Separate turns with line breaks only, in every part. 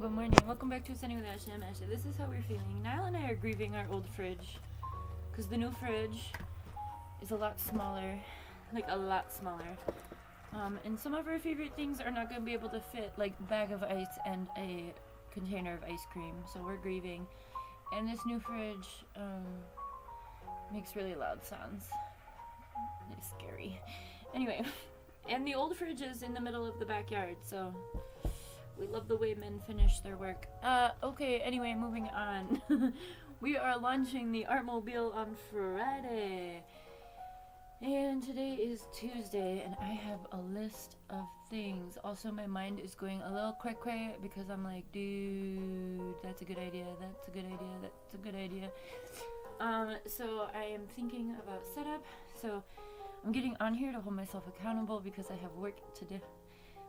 Good morning. Welcome back to Sunny with Ashley and Ashley. This is how we're feeling. Niall and I are grieving our old fridge because the new fridge is a lot smaller, like a lot smaller. And some of our favorite things are not going to be able to fit, like a bag of ice and a container of ice cream. So we're grieving. And this new fridge makes really loud sounds. It's scary. Anyway, and the old fridge is in the middle of the backyard, so we love the way men finish their work. Okay, anyway, moving on. We are launching the Artmobile on Friday. And today is Tuesday, and I have a list of things. Also, my mind is going a little quick because I'm like, dude, that's a good idea, that's a good idea, that's a good idea. So I am thinking about setup. So I'm getting on here to hold myself accountable because I have work to do.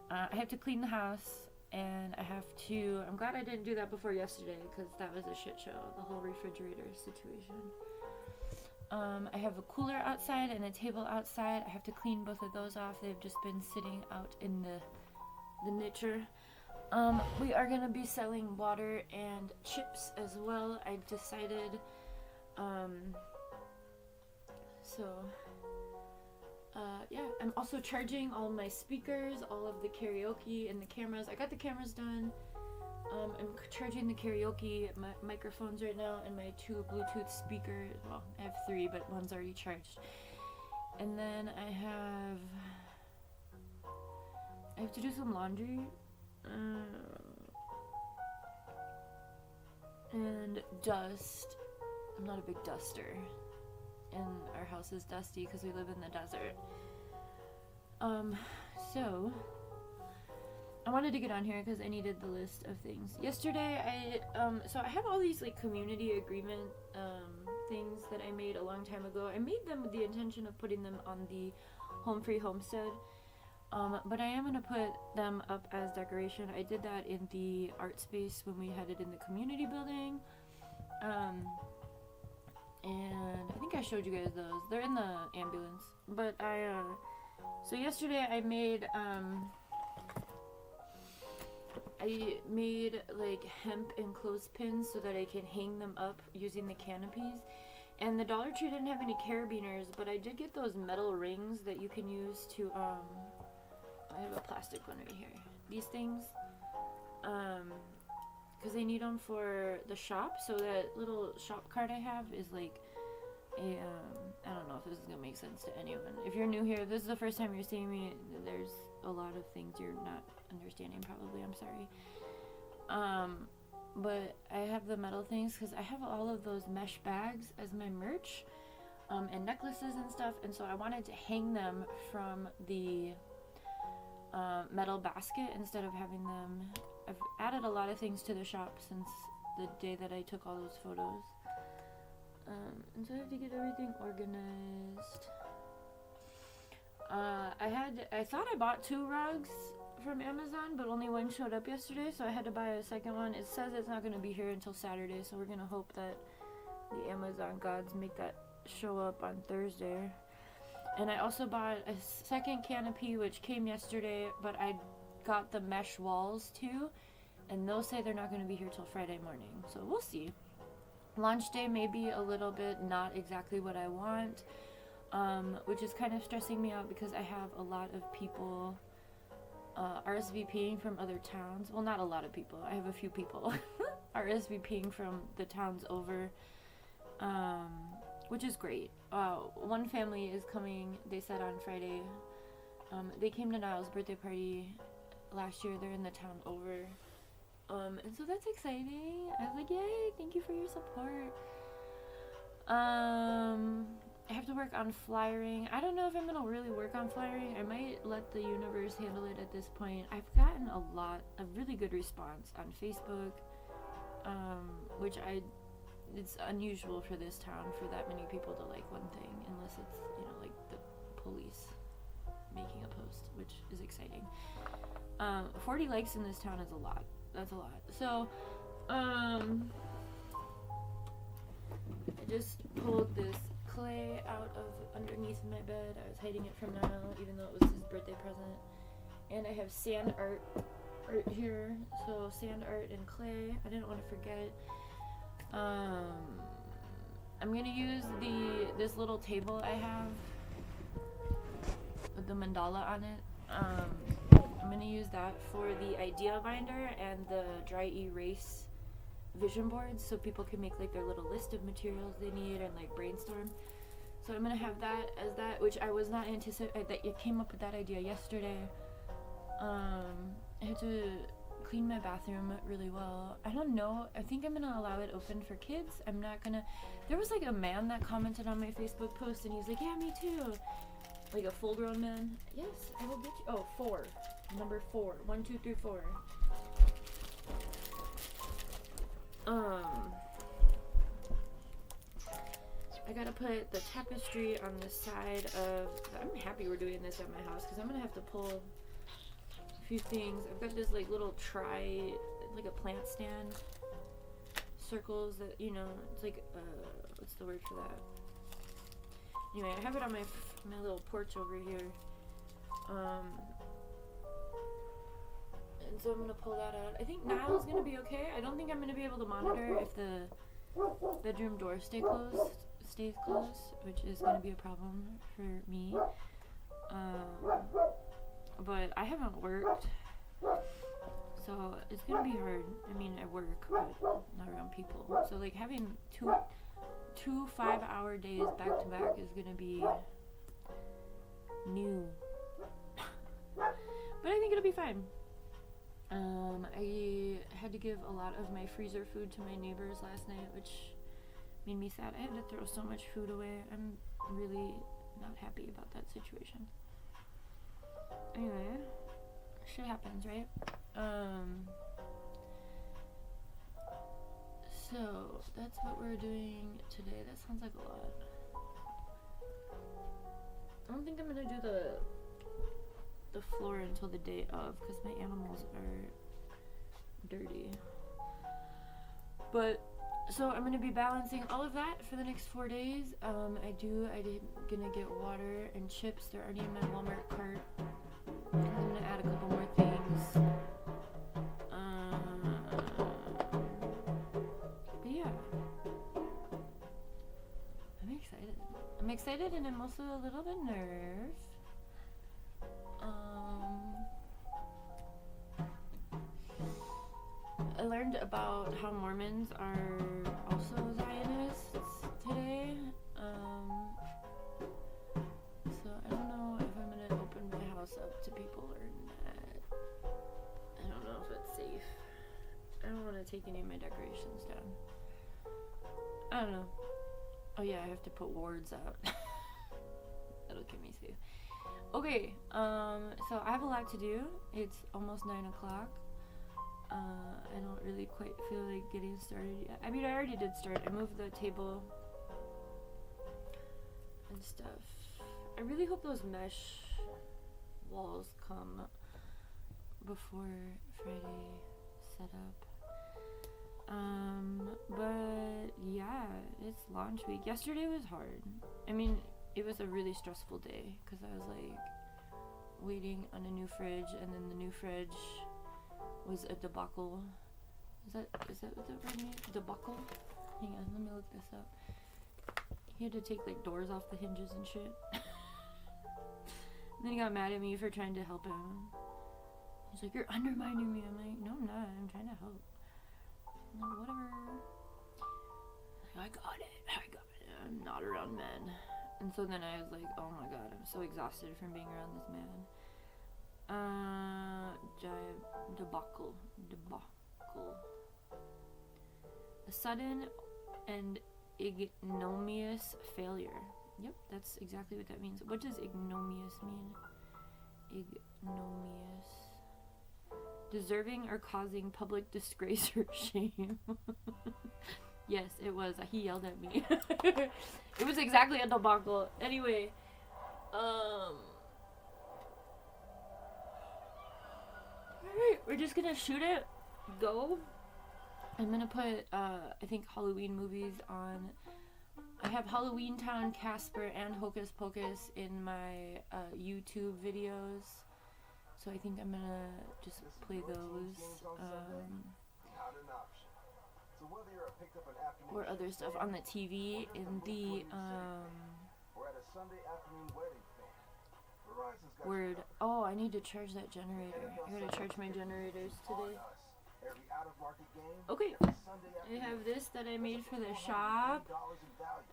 I have to clean the house, and I'm glad I didn't do that before yesterday because that was a shit show, the whole refrigerator situation. I have a cooler outside and a table outside. I have to clean both of those off. They've just been sitting out in the nicher. We are going to be selling water and chips as well. I've decided. Yeah, I'm also charging all my speakers, all of the karaoke and the cameras. I got the cameras done. I'm charging the karaoke microphones right now and my 2 Bluetooth speakers. Well, I have 3, but one's already charged. And then I have to do some laundry. And dust. I'm not a big duster. And our house is dusty because we live in the desert. So I wanted to get on here because I needed the list of things. Yesterday, I have all these like community agreement things that I made a long time ago. I made them with the intention of putting them on the Home Free Homestead, but I am going to put them up as decoration. I did that in the art space when we had it in the community building, and I think I showed you guys those. They're in the ambulance, but so yesterday I made like hemp and clothespins so that I can hang them up using the canopies. And the Dollar Tree didn't have any carabiners, but I did get those metal rings that you can use to I have a plastic one right here. These things, because I need them for the shop. So that little shop cart I have is like a I don't know if this is gonna make sense to anyone. If you're new here, if this is the first time you're seeing me, there's a lot of things you're not understanding probably. I'm sorry. But I have the metal things because I have all of those mesh bags as my merch, and necklaces and stuff, and so I wanted to hang them from the metal basket instead of having them. I've added a lot of things to the shop since the day that I took all those photos, and so I have to get everything organized. I thought I bought 2 rugs from Amazon, but only one showed up yesterday, so I had to buy a second one. It says it's not going to be here until Saturday, so we're going to hope that the Amazon gods make that show up on Thursday. And I also bought a second canopy, which came yesterday, but I got the mesh walls too, and they'll say they're not going to be here till Friday morning, so we'll see. Launch day may be a little bit not exactly what I want, which is kind of stressing me out because I have a lot of people RSVPing from other towns. Well, not a lot of people. I have a few people RSVPing from the towns over, which is great. One family is coming, they said on Friday. They came to Niall's birthday party last year. They're in the town over. And so that's exciting. I was like, yay, thank you for your support. I have to work on flyering. I don't know if I'm going to really work on flyering. I might let the universe handle it at this point. I've gotten a really good response on Facebook, which it's unusual for this town for that many people to like one thing, unless it's, like the police making a post, which is exciting. 40 likes in this town is a lot. That's a lot. So, I just pulled this clay out of underneath my bed. I was hiding it from Niall, even though it was his birthday present. And I have sand art right here. So sand art and clay. I didn't want to forget. I'm gonna use this little table I have with the mandala on it. I'm gonna use that for the idea binder and the dry erase vision boards, so people can make like their little list of materials they need and like brainstorm. So I'm gonna have that as that, which I was not anticipating. That you came up with that idea yesterday. I had to clean my bathroom really well. I don't know. I think I'm gonna allow it open for kids. I'm not gonna. There was like a man that commented on my Facebook post, and he's like, "Yeah, me too." Like a full-grown man. Yes, I will get you. Oh, 4. Number 4. 1, 2, 3, 4. I gotta put the tapestry on the side of. I'm happy we're doing this at my house because I'm gonna have to pull a few things. I've got this like little like a plant stand, circles that it's like what's the word for that? Anyway, I have it on my little porch over here, and so I'm gonna pull that out. I think now is gonna be okay. I don't think I'm gonna be able to monitor if the bedroom door stays closed, which is going to be a problem for me. But I haven't worked, so it's going to be hard. I mean, I work, but not around people. So like having two 5-hour days back to back is going to be new. But I think it'll be fine. I had to give a lot of my freezer food to my neighbors last night, which made me sad. I had to throw so much food away. I'm really not happy about that situation. Anyway, shit happens, right? So that's what we're doing today. That sounds like a lot. I don't think I'm gonna do the floor until the day of because my animals are dirty. But so I'm gonna be balancing all of that for the next 4 days. I'm gonna get water and chips. They're already in my Walmart cart. I'm gonna add a couple more things. But yeah, I'm excited, and I'm also a little bit nervous. I learned about how Mormons are also Zionists today. So I don't know if I'm gonna open my house up to people or not. I don't know if it's safe. I don't want to take any of my decorations down. I don't know. Oh yeah, I have to put wards out. That'll keep me safe. Okay, so I have a lot to do. It's almost 9 o'clock. I don't really quite feel like getting started yet. I mean, I already did start. I moved the table and stuff. I really hope those mesh walls come before Friday setup. But yeah, it's launch week. Yesterday was hard. I mean, it was a really stressful day because I was like waiting on a new fridge, and then the new fridge was a debacle. Is that what the word means? Debacle? Hang on, let me look this up. He had to take like doors off the hinges and shit. And then he got mad at me for trying to help him. He's like, "You're undermining me." I'm like, "No, I'm not. I'm trying to help." I'm like, whatever. I got it. I'm not around men. And so then I was like, oh my god, I'm so exhausted from being around this man. Debacle. A sudden and ignominious failure. Yep, that's exactly what that means. What does ignominious mean? Ignominious. Deserving or causing public disgrace or shame. Yes, it was. He yelled at me. It was exactly a debacle. Anyway, alright, we're just gonna shoot it. Go. I'm gonna put, I think Halloween movies on. I have Halloween Town, Casper, and Hocus Pocus in my YouTube videos. So I think I'm gonna just play those. Or other stuff on the TV in the word. Oh, I need to charge that generator. I gotta charge my generators today. Okay, I have this that I made for the shop.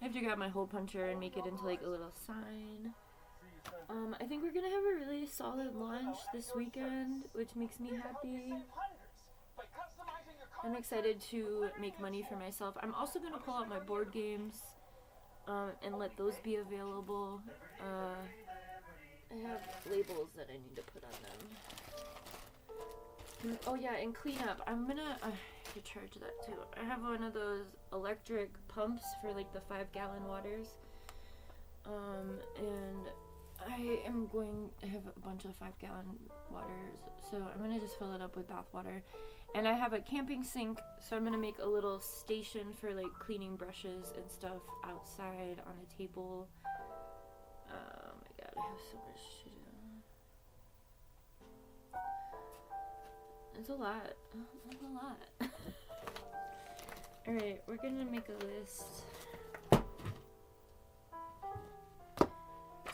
I have to grab my hole puncher and make it into like a little sign. I think we're gonna have a really solid launch this weekend, which makes me happy. I'm excited to make money for myself. I'm also gonna pull out my board games and let those be available. I have labels that I need to put on them. Oh yeah, and clean up. I'm gonna to charge that too. I have one of those electric pumps for like the 5-gallon waters. And I have a bunch of 5-gallon waters, so I'm gonna just fill it up with bath water. And I have a camping sink, so I'm gonna make a little station for like cleaning brushes and stuff outside on a table. Oh my god, I have so much to do. It's a lot. It's a lot. Alright, we're gonna make a list.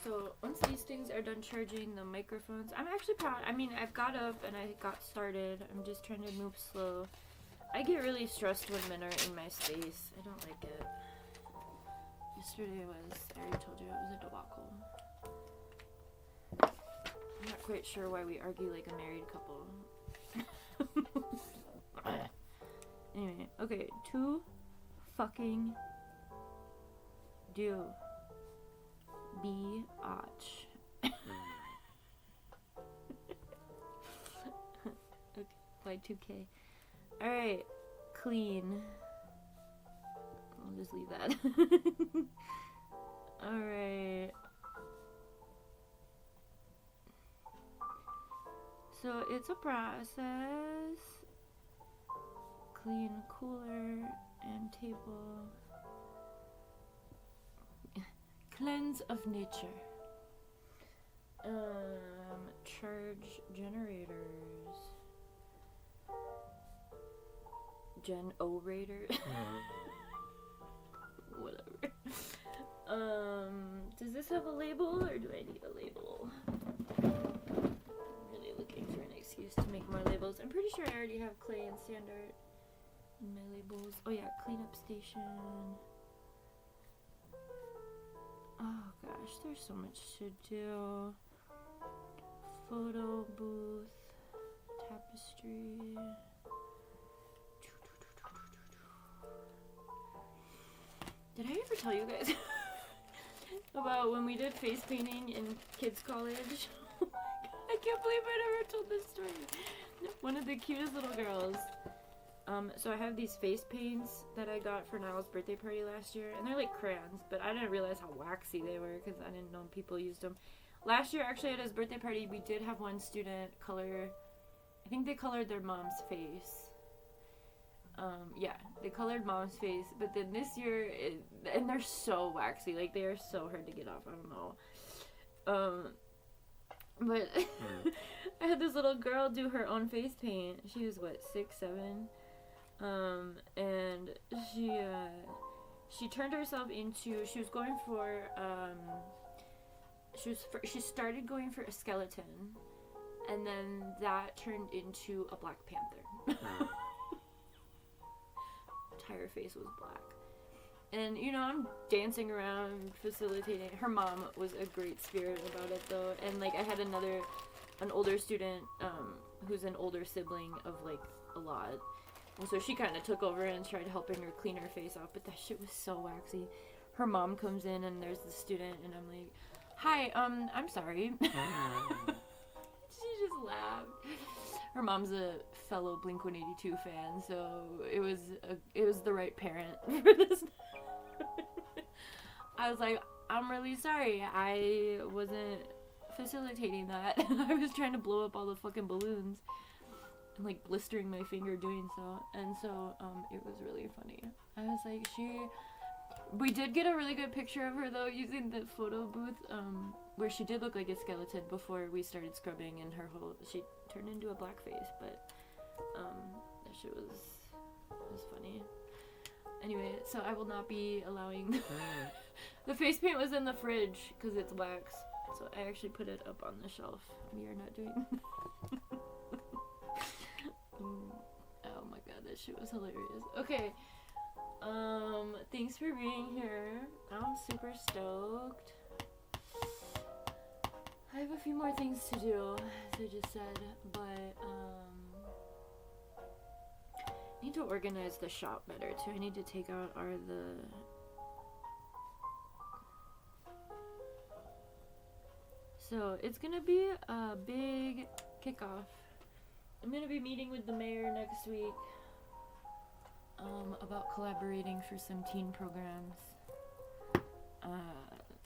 So once these things are done charging the microphones, I'm actually proud. I mean, I've got up and I got started. I'm just trying to move slow. I get really stressed when men are in my space. I don't like it. Yesterday I already told you, it was a debacle. I'm not quite sure why we argue like a married couple. Anyway, okay, to fucking do. Be arch. Okay, by 2K. Alright, clean. I'll just leave that. Alright. So it's a process. Clean cooler and table. Cleanse of nature. Charge generators. Gen-O-rator. Whatever. Does this have a label or do I need a label? I'm really looking for an excuse to make more labels. I'm pretty sure I already have clay and sand art in my labels. Oh yeah, cleanup station. Oh gosh, there's so much to do. Photo booth, tapestry. Did I ever tell you guys about when we did face painting in kids' college? I can't believe I never told this story. One of the cutest little girls. So I have these face paints that I got for Niall's birthday party last year, and they're like crayons, but I didn't realize how waxy they were because I didn't know people used them. Last year, actually, at his birthday party, we did have one student color, I think they colored their mom's face. Yeah, they colored mom's face, but then this year, and they're so waxy, like they are so hard to get off, I don't know. But I had this little girl do her own face paint. She was what, 6, 7? And she turned herself into, she was going for, she started going for a skeleton, and then that turned into a Black Panther. Entire face was black. And, you know, I'm dancing around, facilitating. Her mom was a great spirit about it, though. And, like, I had an older student, who's an older sibling of, like, a lot. And so she kind of took over and tried helping her clean her face off. But that shit was so waxy. Her mom comes in, and there's the student, and I'm like, hi, I'm sorry. She just laughed. Her mom's a fellow Blink-182 fan, so it was the right parent for this. I was like, I'm really sorry. I wasn't facilitating that. I was trying to blow up all the fucking balloons and like blistering my finger doing so. And so it was really funny. I was like, We did get a really good picture of her though using the photo booth, where she did look like a skeleton before we started scrubbing, and she turned into a black face, but that shit was funny. Anyway, so I will not be allowing the face paint was in the fridge because it's wax, so I actually put it up on the shelf. We are not doing. Oh my god, that shit was hilarious. Okay. Thanks for being here. I'm super stoked. I have a few more things to do, as I just said, but I need to organize the shop better too. I need to take out So it's gonna be a big kickoff. I'm gonna be meeting with the mayor next week about collaborating for some teen programs.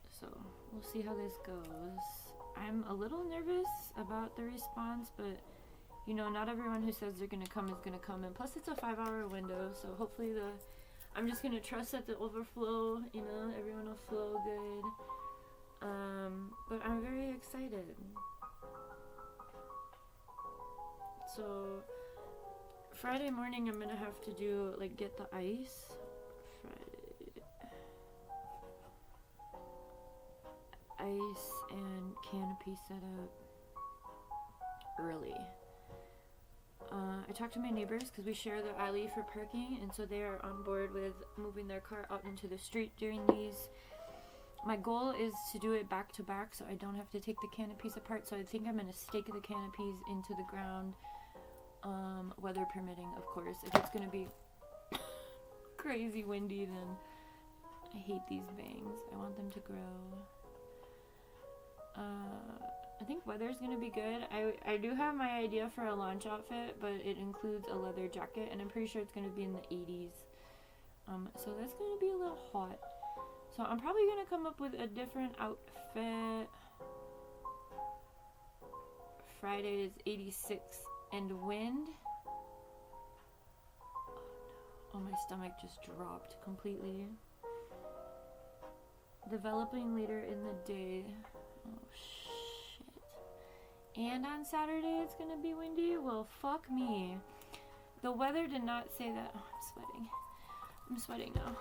So we'll see how this goes. I'm a little nervous about the response, but you know, not everyone who says they're gonna come is gonna come, and plus it's a 5-hour window, so hopefully I'm just gonna trust that the overflow, you know, everyone will flow good. But I'm very excited. So Friday morning I'm gonna have to do, like, get the ice. Ice and canopy set up early. I talked to my neighbors because we share the alley for parking, and so they are on board with moving their car out into the street during these. My goal is to do it back to back so I don't have to take the canopies apart, so I think I'm going to stake the canopies into the ground, weather permitting, of course. If it's going to be crazy windy, then I hate these bangs. I want them to grow. I think weather's gonna be good. I do have my idea for a launch outfit, but it includes a leather jacket, and I'm pretty sure it's gonna be in the 80s. So that's gonna be a little hot. So I'm probably gonna come up with a different outfit. Friday is 86 and wind. Oh no. Oh, my stomach just dropped completely. Developing later in the day. Oh shit. And on Saturday it's gonna be windy? Well, fuck me. The weather did not say that. Oh, I'm sweating. I'm sweating now.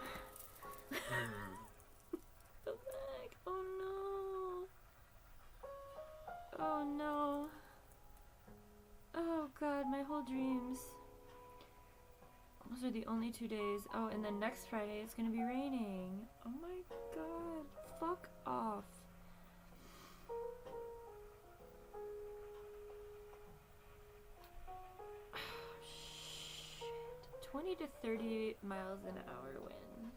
The back. Oh no. Oh no. Oh god, my whole dreams. Those are the only 2 days. Oh, and then next Friday it's gonna be raining. Oh my god. Fuck off. Shit. 20 to 30 miles an hour wind.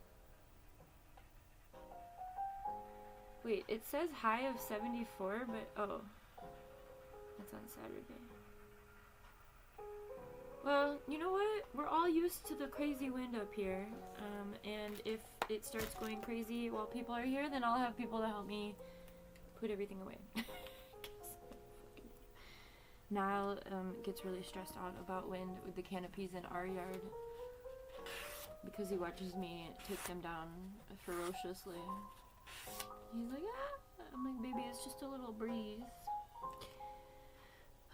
Wait, it says high of 74, but oh. That's on Saturday. Well, you know what? We're all used to the crazy wind up here. And if it starts going crazy while people are here, then I'll have people to help me put everything away. Niall gets really stressed out about wind with the canopies in our yard because he watches me take them down ferociously. He's like, ah! I'm like, baby, it's just a little breeze.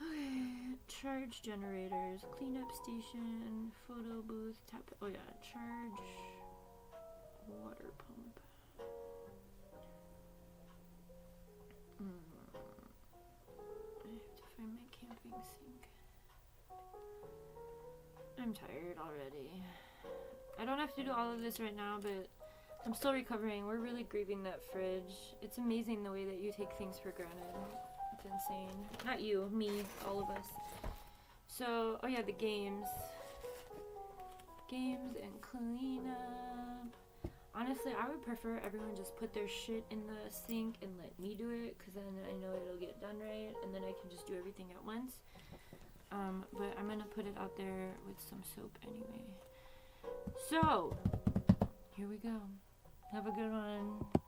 Okay, charge generators, cleanup station, photo booth, tap. Oh yeah, charge water pump. I have to find my camping sink. I'm tired already. I don't have to do all of this right now, but I'm still recovering. We're really grieving that fridge. It's amazing the way that you take things for granted. It's insane. Not you, me, all of us. So, oh yeah, the games. Games and cleanup. Honestly, I would prefer everyone just put their shit in the sink and let me do it, because then I know it'll get done right, and then I can just do everything at once. But I'm gonna put it out there with some soap anyway. So, here we go. Have a good one.